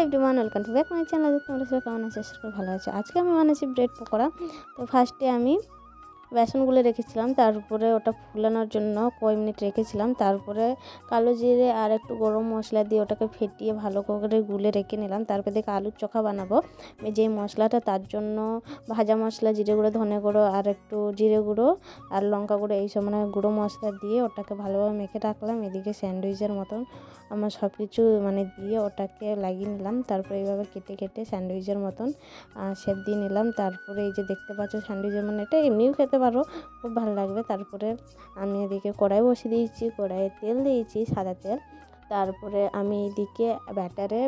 Everyone, welcome to back my channel. তোমরা সবাই কেমন আছো? আশা করি ভালো আছো। আজকে আমি বানাচ্ছি ব্রেড পকোড়া। তো ফার্স্টে আমি বেসনগুলো রেখেছিলাম, তারপরে ওটা ফুলানোর জন্য কয়েক মিনিট রেখেছিলাম। তারপরে কালো জিরে আর একটু গরম মশলা দিয়ে ওটাকে ফেটিয়ে ভালো করে গুলে রেখে নিলাম। তারপরে দেখে আলুর চোখা বানাবো। যে মশলাটা, তার জন্য ভাজা মশলা, জিরে গুঁড়ো, ধনে গুঁড়ো আর একটু জিরে গুঁড়ো আর লঙ্কা গুঁড়ো এইসব মানে গুঁড়ো মশলা দিয়ে ওটাকে ভালোভাবে মেখে রাখলাম। এদিকে স্যান্ডউইচের মতন আমার সব কিছু মানে দিয়ে ওটাকে লাগিয়ে নিলাম। তারপরে এইভাবে কেটে কেটে স্যান্ডউইচের মতন শেপ দিয়ে নিলাম। তারপরে এই যে দেখতে পাচ্ছ স্যান্ডউইচের মানে এটা এমনিও খেতে পারো, খুব ভালো লাগবে। তারপরে আমি এদিকে কড়াই বসিয়ে দিয়েছি, কড়াইয়ে তেল দিয়েছি, সাদা তেল। তারপরে আমি এদিকে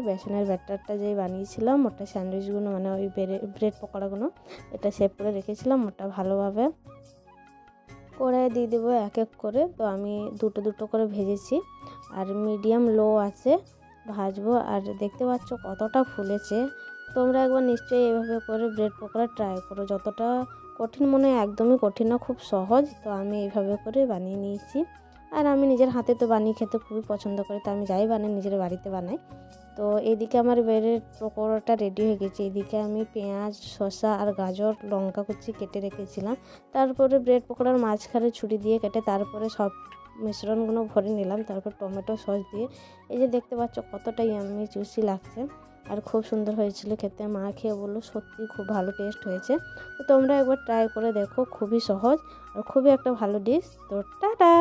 বেসনের ব্যাটারটা যে বানিয়েছিলাম ওটা স্যান্ডউইচগুলো মানে ওই ব্রেড পকোড়াগুলো এটা শেপ করে রেখেছিলাম, ওটা ভালোভাবে কড়াইয়ে দিয়ে দেবো এক এক করে। তো আমি দুটো দুটো করে ভেজেছি আর মিডিয়াম লো আছে ভাজবো। আর দেখতে পাচ্ছ কতটা ফুলেছে। তোমরা একবার নিশ্চয়ই এভাবে করে ব্রেড পকোড়া ট্রাই করো। যতটা কঠিন মনে হয় একদমই কঠিন না, খুব সহজ। তো আমি এইভাবে করে বানিয়ে নিয়েছি। আর আমি নিজের হাতে তো বানিয়ে খেতে খুবই পছন্দ করি, তো আমি যাই বানাই নিজের বাড়িতে বানাই। তো এইদিকে আমার ব্রেড পকোড়াটা রেডি হয়ে গেছে। এদিকে আমি পেঁয়াজ, শসা আর গাজর, লঙ্কা কুচি কেটে রেখেছিলাম। তারপরে ব্রেড পকোড়ার মাঝখানে ছুরি দিয়ে কেটে তারপরে সব মিশ্রণগুলো ভরে নিলাম। তারপর টমেটো সস দিয়ে এই যে দেখতে পাচ্ছ কতটা ইয়াম্মি জুসি লাগছে আর খুব সুন্দর হয়েছিল খেতে। মা খেয়ে বললো সত্যি খুব ভালো টেস্ট হয়েছে। তো তোমরা একবার ট্রাই করে দেখো, খুবই সহজ আর খুবই একটা ভালো ডিশ। তো টাটা।